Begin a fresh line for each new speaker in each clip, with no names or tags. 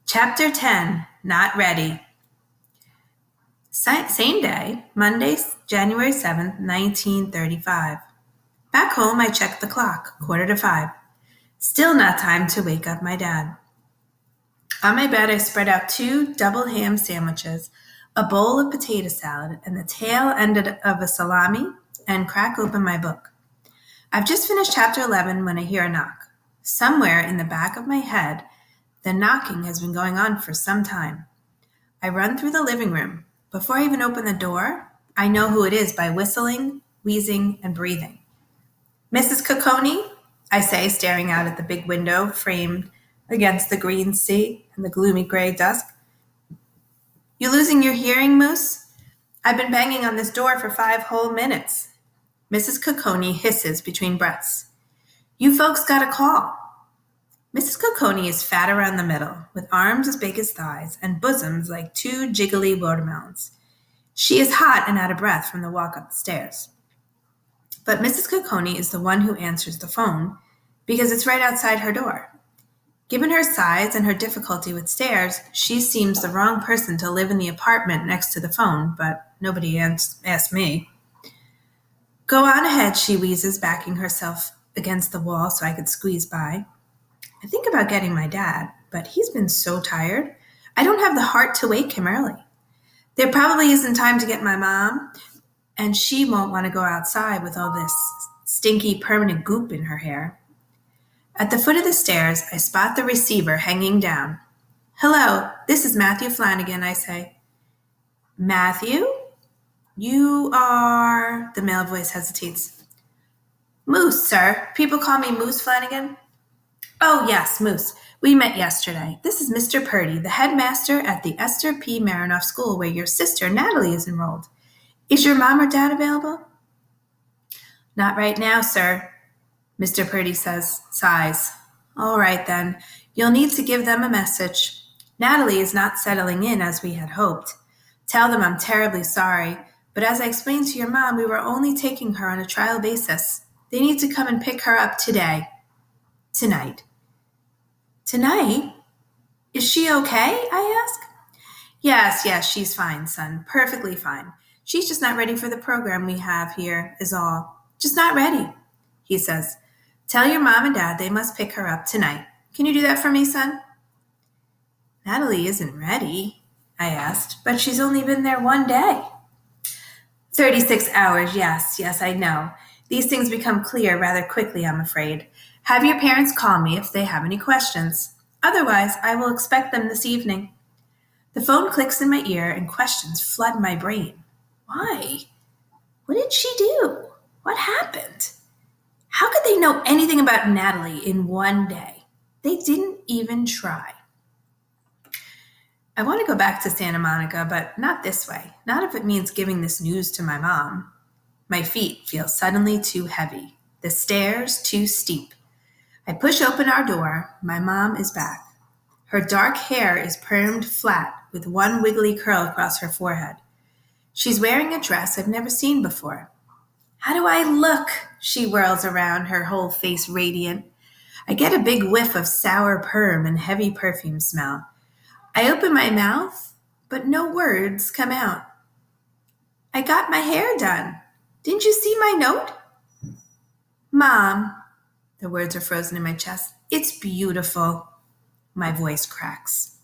Chapter 10, Not Ready. Same day, Monday, January 7th, 1935. Back home, I checked the clock, 4:45. Still not time to wake up my dad. On my bed, I spread out 2 double ham sandwiches, a bowl of potato salad, and the tail end of a salami, and crack open my book. I've just finished chapter 11 when I hear a knock. Somewhere in the back of my head, the knocking has been going on for some time. I run through the living room. Before I even open the door, I know who it is by whistling, wheezing, and breathing. "Mrs. Capone," I say, staring out at the big window framed against the green sea and the gloomy gray dusk. "You losing your hearing, Moose? I've been banging on this door for 5 whole minutes." Mrs. Capone hisses between breaths. "You folks got a call." Mrs. Capone is fat around the middle, with arms as big as thighs and bosoms like 2 jiggly watermelons. She is hot and out of breath from the walk up the stairs. But Mrs. Capone is the one who answers the phone because it's right outside her door. Given her size and her difficulty with stairs, she seems the wrong person to live in the apartment next to the phone, but nobody asked me. "Go on ahead," she wheezes, backing herself against the wall so I could squeeze by. I think about getting my dad, but he's been so tired. I don't have the heart to wake him early. There probably isn't time to get my mom, and she won't want to go outside with all this stinky permanent goop in her hair. At the foot of the stairs, I spot the receiver hanging down. "Hello, this is Matthew Flanagan," I say. "Matthew? You are..." The male voice hesitates. "Moose, sir. People call me Moose Flanagan." "Oh, yes, Moose. We met yesterday. This is Mr. Purdy, the headmaster at the Esther P. Marinoff School where your sister, Natalie, is enrolled. Is your mom or dad available?" "Not right now, sir," Mr. Purdy sighs. "All right, then. You'll need to give them a message. Natalie is not settling in as we had hoped. Tell them I'm terribly sorry, but as I explained to your mom, we were only taking her on a trial basis. They need to come and pick her up today. Tonight." "Tonight? Is she okay?" I ask. Yes, she's fine, son. Perfectly fine. She's just not ready for the program we have here, is all. Just not ready," he says. "Tell your mom and dad they must pick her up tonight. Can you do that for me, son?" "Natalie isn't ready," I asked, "but she's only been there 1 day." 36 hours, yes, I know. These things become clear rather quickly, I'm afraid. Have your parents call me if they have any questions. Otherwise, I will expect them this evening. The phone clicks in my ear and questions flood my brain. Why? What did she do? What happened? How could they know anything about Natalie in 1 day? They didn't even try. I want to go back to Santa Monica, but not this way. Not if it means giving this news to my mom. My feet feel suddenly too heavy. The stairs too steep. I push open our door. My mom is back. Her dark hair is permed flat with 1 wiggly curl across her forehead. She's wearing a dress I've never seen before. "How do I look?" She whirls around, her whole face radiant. I get a big whiff of sour perm and heavy perfume smell. I open my mouth, but no words come out. "I got my hair done. Didn't you see my note?" "Mom," the words are frozen in my chest. "It's beautiful." My voice cracks.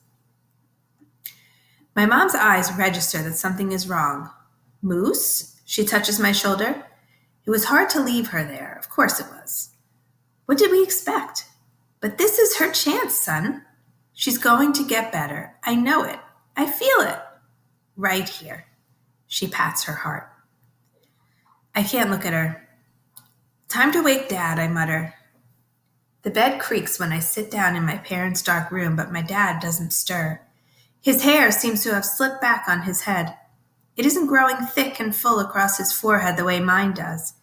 My mom's eyes register that something is wrong. "Moose?" She touches my shoulder. It was hard to leave her there. Of course it was. What did we expect? But this is her chance, son. She's going to get better. I know it. I feel it. Right here. She pats her heart. I can't look at her. "Time to wake Dad," I mutter. The bed creaks when I sit down in my parents' dark room, but my dad doesn't stir. His hair seems to have slipped back on his head. It isn't growing thick and full across his forehead the way mine does.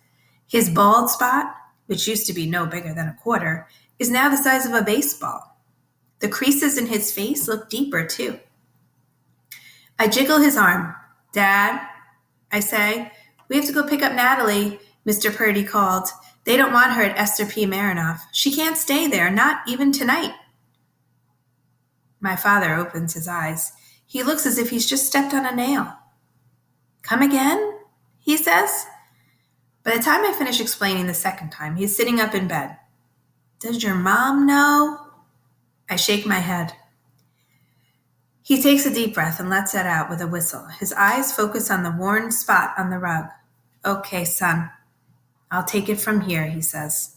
His bald spot, which used to be no bigger than a quarter, is now the size of a baseball. The creases in his face look deeper, too. I jiggle his arm. "Dad," I say, "we have to go pick up Natalie," Mr. Purdy called. "They don't want her at Esther P. Marinoff. She can't stay there, not even tonight." My father opens his eyes. He looks as if he's just stepped on a nail. Come again? He says. By the time I finish explaining the second time, he's sitting up in bed. Does your mom know? I shake my head. He takes a deep breath and lets it out with a whistle. His eyes focus on the worn spot on the rug. Okay, son. I'll take it from here, he says.